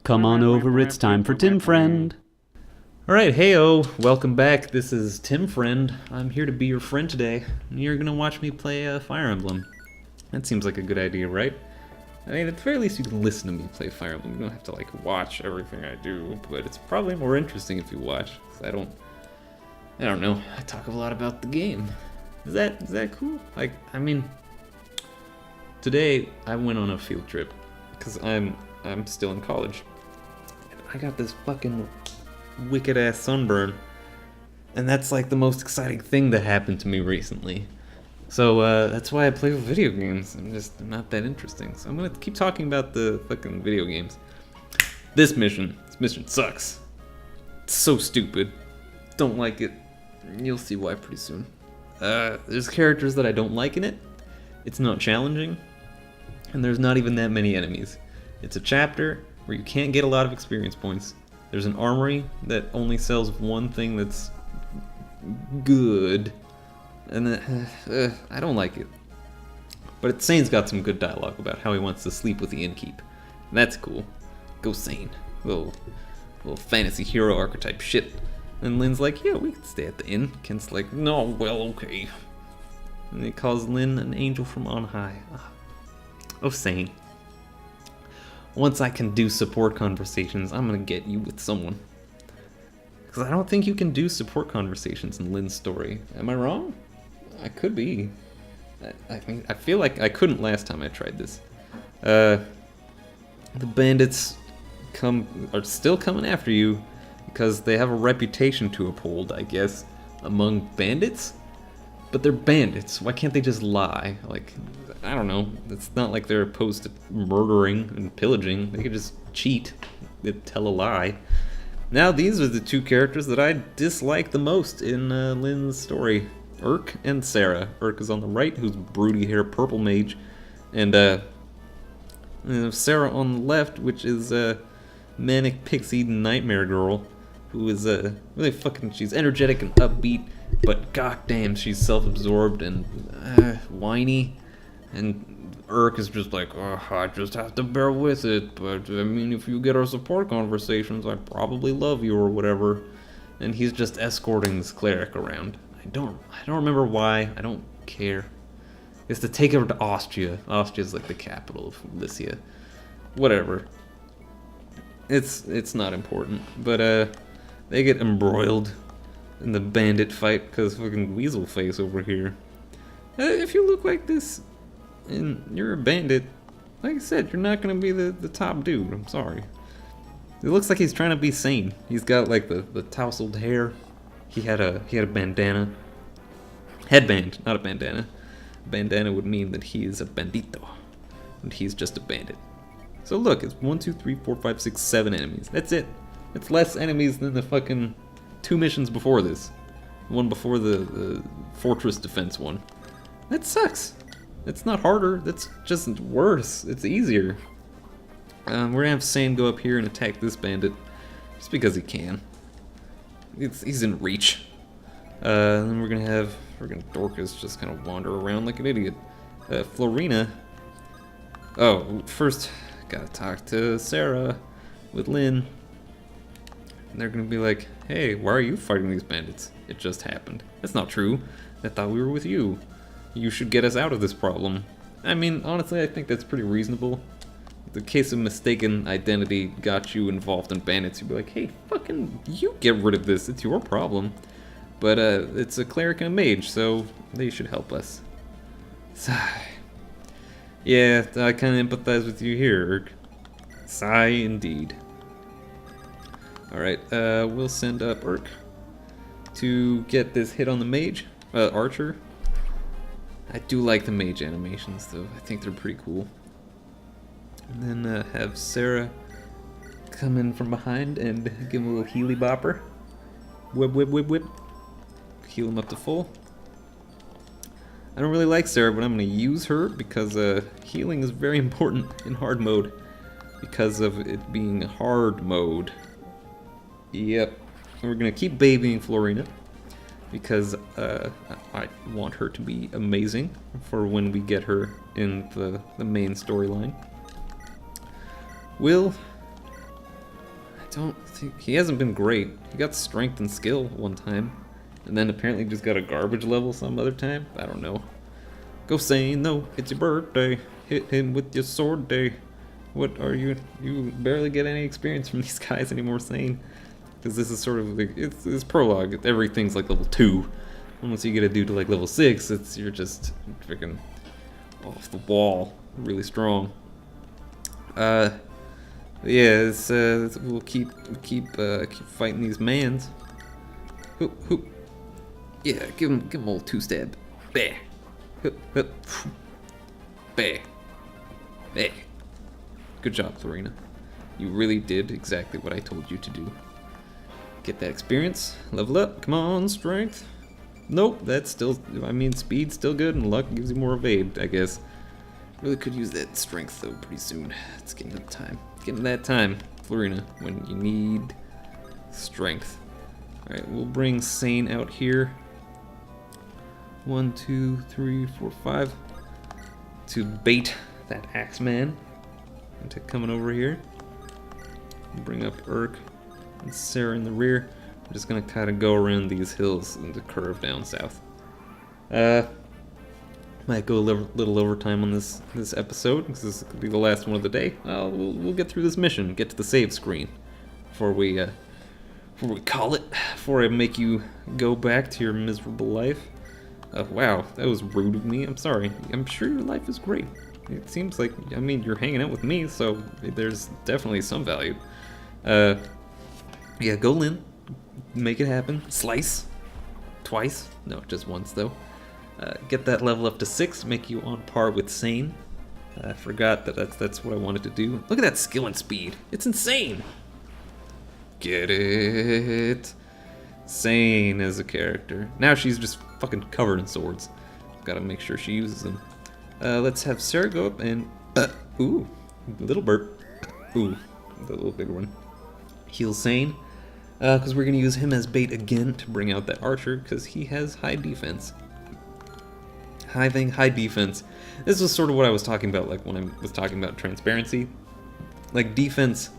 Come on over, it's time for Tim Friend. Alright, heyo, welcome back. This is Tim Friend. I'm here to be your friend today. You're gonna watch me play Fire Emblem. That seems like a good idea, right? I mean, at the very least you can listen to me play Fire Emblem. You don't have to, like, watch everything I do, but it's probably more interesting if you watch. 'Cause I don't know, I talk a lot about the game. Is that cool? Like, I mean, today I went on a field trip, because I'm still in college. And I got this fucking wicked-ass sunburn, and that's like the most exciting thing that happened to me recently. So that's why I play video games. I'm just not that interesting. So I'm gonna keep talking about the fucking video games. This mission sucks. It's so stupid. Don't like it. You'll see why pretty soon. There's characters that I don't like in it. It's not challenging, and there's not even that many enemies. It's a chapter where you can't get a lot of experience points. There's an armory that only sells one thing that's good, and I don't like it. But Sane's got some good dialogue about how he wants to sleep with the innkeep. That's cool. Go Sane. Little fantasy hero archetype shit. And Lynn's like, yeah, we can stay at the inn. Kent's like, no, well, okay. And he calls Lynn an angel from on high. Oh, Sane. Once I can do support conversations, I'm gonna get you with someone. Because I don't think you can do support conversations in Lynn's story. Am I wrong? I could be. I feel like I couldn't last time I tried this. The bandits are still coming after you because they have a reputation to uphold, I guess, among bandits. But they're bandits. Why can't they just lie? Like, I don't know. It's not like they're opposed to murdering and pillaging. They could just cheat and tell a lie. Now these are the two characters that I dislike the most in Lynn's story. Urk and Serra. Urk is on the right, who's broody hair purple mage. And Serra on the left, which is manic pixie nightmare girl. Who is really fucking, she's energetic and upbeat. But goddamn, she's self-absorbed and whiny. And Urk is just like, oh, I just have to bear with it. But I mean, if you get our support conversations, I probably love you or whatever. And he's just escorting this cleric around. I don't remember why. I don't care. It's to take her to Austria. Austria's like the capital of Lycia. Whatever. It's not important. But they get embroiled in the bandit fight because fucking Weasel Face over here. If you look like this and you're a bandit, like I said, you're not gonna be the top dude. I'm sorry. It looks like he's trying to be sane. He's got like the tousled hair. He had a bandana. Headband, not a bandana. Bandana would mean that he is a bandito. And he's just a bandit. So look, it's 1, 2, 3, 4, 5, 6, 7 enemies. That's it. It's less enemies than the fucking 2 missions before this. One before the fortress defense one. That sucks. It's not harder, that's just worse. It's easier. We're gonna have Sane go up here and attack this bandit. Just because he can. He's in reach. Then we're gonna have Dorcas just kind of wander around like an idiot. Florina. Oh, first gotta talk to Serra with Lynn. And they're gonna be like, hey, why are you fighting these bandits? It just happened. That's not true. I thought we were with you. You should get us out of this problem. I mean, honestly, I think that's pretty reasonable. If the case of mistaken identity got you involved in bandits, you'd be like, hey, fucking, you get rid of this. It's your problem. But it's a cleric and a mage, so they should help us. Sigh. Yeah, I kind of empathize with you here, Urk. Sigh indeed. Alright, we'll send up Urk to get this hit on the mage, archer. I do like the mage animations though, I think they're pretty cool. And then have Serra come in from behind and give him a little healy bopper. Whip, whip, whip, whip. Heal him up to full. I don't really like Serra, but I'm going to use her because healing is very important in hard mode. Because of it being hard mode. Yep. And we're going to keep babying Florina. Because I want her to be amazing for when we get her in the main storyline. We'll don't think he hasn't been great. He got strength and skill one time, and then apparently just got a garbage level some other time. I don't know. Go saying no, it's your birthday. Hit him with your sword day. What are you? You barely get any experience from these guys anymore, Sane. Because this is sort of like it's prologue. Everything's like level 2. Once you get a dude to like level 6, you're just freaking off the wall, really strong. Yeah, we'll keep fighting these mans. Hoop, hoop. Yeah, give him old 2-stab. Bah. Hoop, hoop. Bah. Bah. Good job, Florina. You really did exactly what I told you to do. Get that experience. Level up. Come on, strength. Nope, that's still, I mean, speed's still good, and luck gives you more evade, I guess. Really could use that strength, though, pretty soon. It's getting to the time. It's getting to that time, Florina, when you need strength. Alright, we'll bring Sane out here. 1, 2, 3, 4, 5. To bait that Axeman into coming over here. Bring up Urk and Serra in the rear. I'm just gonna kind of go around these hills and the curve down south. Might go a little overtime on this episode because this could be the last one of the day. We'll get through this mission, get to the save screen before we call it. Before I make you go back to your miserable life. Wow, that was rude of me. I'm sorry. I'm sure your life is great. It seems like, I mean, you're hanging out with me, so there's definitely some value. Yeah, go Lynn. Make it happen. Slice. Twice. No, just once, though. Get that level up to 6, make you on par with Sane. I forgot that's what I wanted to do. Look at that skill and speed. It's insane. Get it. Sane as a character. Now she's just fucking covered in swords. Gotta make sure she uses them. Let's have Serra go up and... ooh, little burp. Ooh, the little bigger one. Heal Sane. Because we're going to use him as bait again to bring out that archer, because he has high defense. High defense. This was sort of what I was talking about, like when I was talking about transparency. Like defense,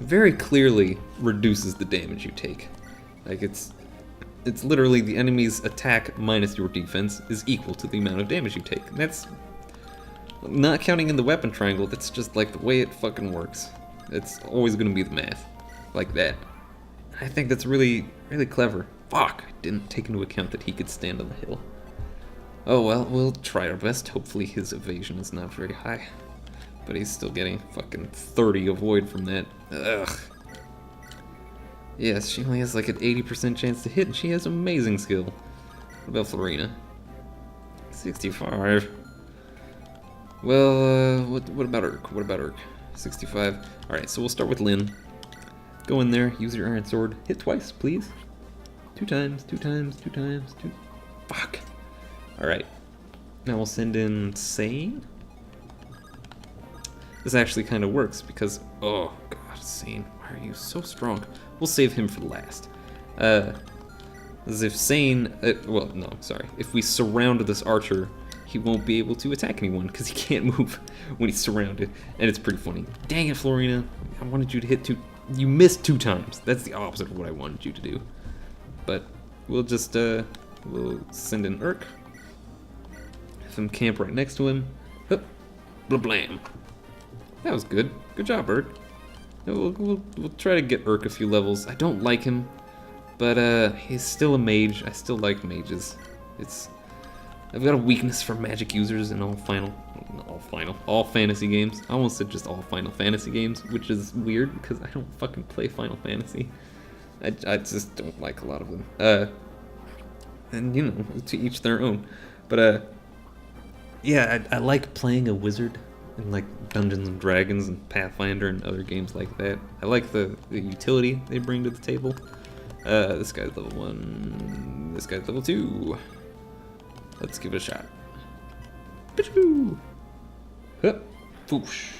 very clearly reduces the damage you take. Like it's literally the enemy's attack minus your defense is equal to the amount of damage you take. And that's not counting in the weapon triangle. That's just like the way it fucking works. It's always going to be the math like that. I think that's really clever. Fuck, I didn't take into account that he could stand on the hill. Oh well, we'll try our best. Hopefully his evasion is not very high. But he's still getting fucking 30 avoid from that. Ugh. Yes, she only has like an 80% chance to hit, and she has amazing skill. What about Florina? 65. Well, what about Urk? What about Urk? 65. Alright, so we'll start with Lynn. Go in there, use your iron sword. Hit twice, please. 2 times, 2 times, 2 times, 2... Fuck. Alright. Now we'll send in Sane. This actually kind of works because... Oh, God, Sane. Why are you so strong? We'll save him for the last. As if Sane... well, no, sorry. If we surround this archer, he won't be able to attack anyone because he can't move when he's surrounded. And it's pretty funny. Dang it, Florina. I wanted you to hit 2... You missed 2 times. That's the opposite of what I wanted you to do. But we'll just, we'll send in Urk. Have him camp right next to him. Hup. Blah-blam. That was good. Good job, Urk. We'll try to get Urk a few levels. I don't like him, but he's still a mage. I still like mages. I've got a weakness for magic users in all fantasy games. I almost said just all Final Fantasy games, which is weird because I don't fucking play Final Fantasy. I just don't like a lot of them. And you know, to each their own. But yeah, I like playing a wizard in like Dungeons and Dragons and Pathfinder and other games like that. I like the utility they bring to the table. This guy's level 1. This guy's level 2. Let's give it a shot. Pachoo! Hup! Foosh!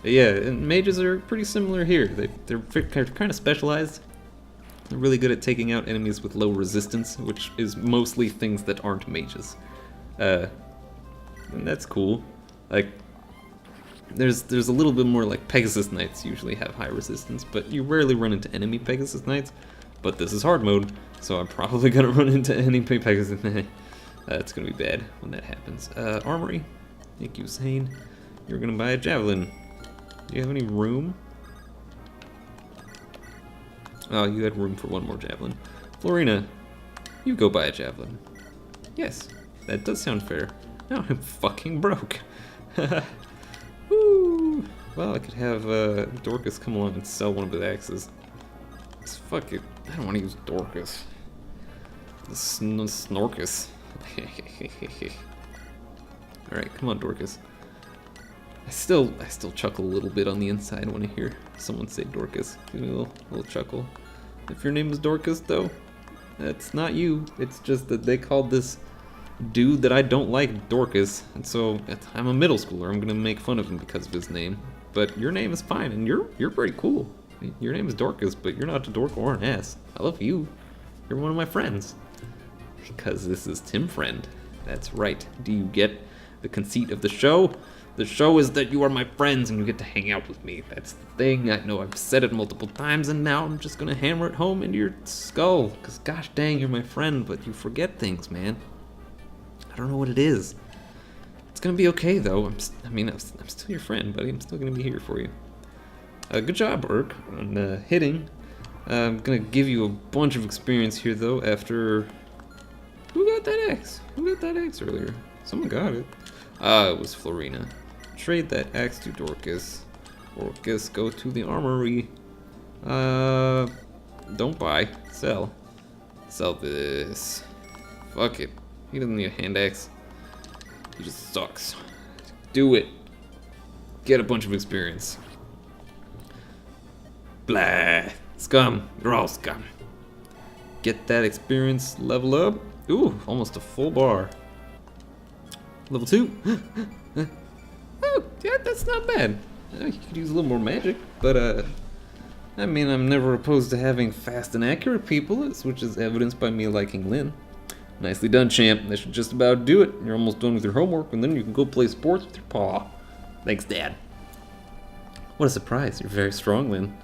Yeah, and mages are pretty similar here. They're kind of specialized. They're really good at taking out enemies with low resistance, which is mostly things that aren't mages. And that's cool. Like, There's a little bit more like Pegasus Knights usually have high resistance, but you rarely run into enemy Pegasus Knights. But this is hard mode, so I'm probably gonna run into enemy Pegasus Knights. It's gonna be bad when that happens. Armory. Thank you, Zane. You're gonna buy a javelin. Do you have any room? Oh, you had room for one more javelin. Florina, you go buy a javelin. Yes, that does sound fair. Now I'm fucking broke. Woo! Well, I could have Dorcas come along and sell one of the axes. Fuck it. I don't want to use Dorcas. The Snorkus. Alright, come on, Dorcas. I still chuckle a little bit on the inside when I hear someone say Dorcas. Give me a little chuckle. If your name is Dorcas, though, that's not you. It's just that they called this dude that I don't like Dorcas, and so I'm a middle schooler. I'm gonna make fun of him because of his name. But your name is fine, and you're pretty cool. Your name is Dorcas, but you're not a dork or an ass. I love you. You're one of my friends. Because this is Tim Friend. That's right. Do you get the conceit of the show? The show is that you are my friends and you get to hang out with me. That's the thing. I know I've said it multiple times, and now I'm just gonna hammer it home into your skull. Because gosh dang, you're my friend, but you forget things, man. I don't know what it is. It's gonna be okay, though. I'm still your friend, buddy. I'm still gonna be here for you. Good job, Urk, on hitting. I'm gonna give you a bunch of experience here, though, after... Who got that axe? Who got that axe earlier? Someone got it. It was Florina. Trade that axe to Dorcas. Dorcas, go to the armory. Don't buy. Sell. Sell this. Fuck it. He doesn't need a hand axe. He just sucks. Do it. Get a bunch of experience. Blah. Scum. You're all scum. Get that experience level up. Ooh, almost a full bar. Level 2. Oh, yeah, that's not bad. You could use a little more magic, but I mean, I'm never opposed to having fast and accurate people, which is evidenced by me liking Lynn. Nicely done, champ. That should just about do it. You're almost done with your homework, and then you can go play sports with your paw. Thanks, Dad. What a surprise. You're very strong, Lynn.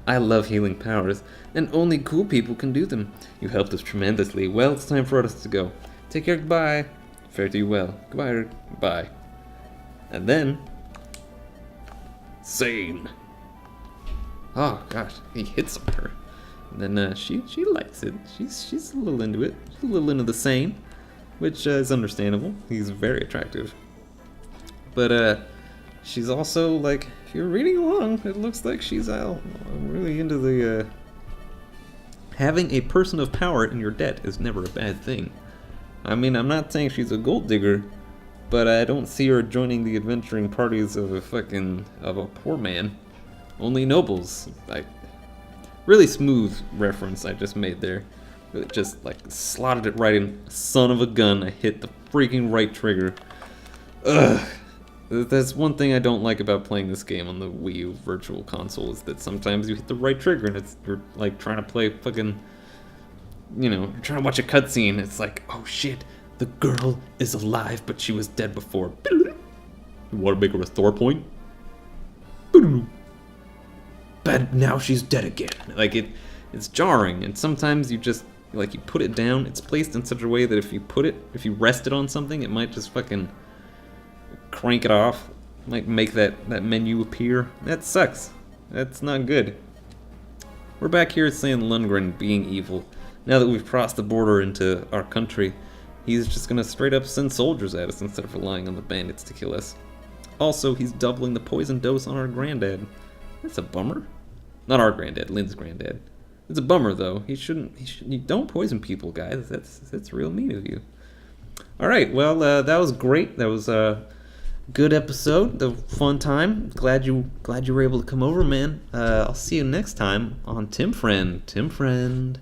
I love healing powers, and only cool people can do them. You helped us tremendously. Well, it's time for us to go. Take care, goodbye. Fare to you well. Goodbye, goodbye. And then... Zane. Oh, gosh. He hits on her. And then she likes it. She's a little into it. She's a little into the same, which is understandable. He's very attractive. But she's also, like, if you're reading along, it looks like she's really into the... Having a person of power in your debt is never a bad thing. I mean, I'm not saying she's a gold digger, but I don't see her joining the adventuring parties of a poor man. Only nobles. Really smooth reference I just made there. Really just like slotted it right in. Son of a gun, I hit the freaking right trigger. Ugh. That's one thing I don't like about playing this game on the Wii U Virtual Console, is that sometimes you hit the right trigger and you're like trying to play fucking, you're trying to watch a cutscene. It's like, oh shit, the girl is alive, but she was dead before. You want to make a restore point? But now she's dead again. Like it's jarring, and sometimes you just you put it down. It's placed in such a way that if you rest it on something, it might just fucking crank it off. It might make that menu appear. That sucks. That's not good. We're back here seeing Lundgren being evil. Now that we've crossed the border into our country, he's just gonna straight up send soldiers at us instead of relying on the bandits to kill us. Also, he's doubling the poison dose on our granddad. That's a bummer. Not our granddad, Lynn's granddad. It's a bummer though. You don't poison people, guys. That's real mean of you. All right, well, that was great. That was a good episode. The fun time. Glad you were able to come over, man. I'll see you next time on Tim Friend.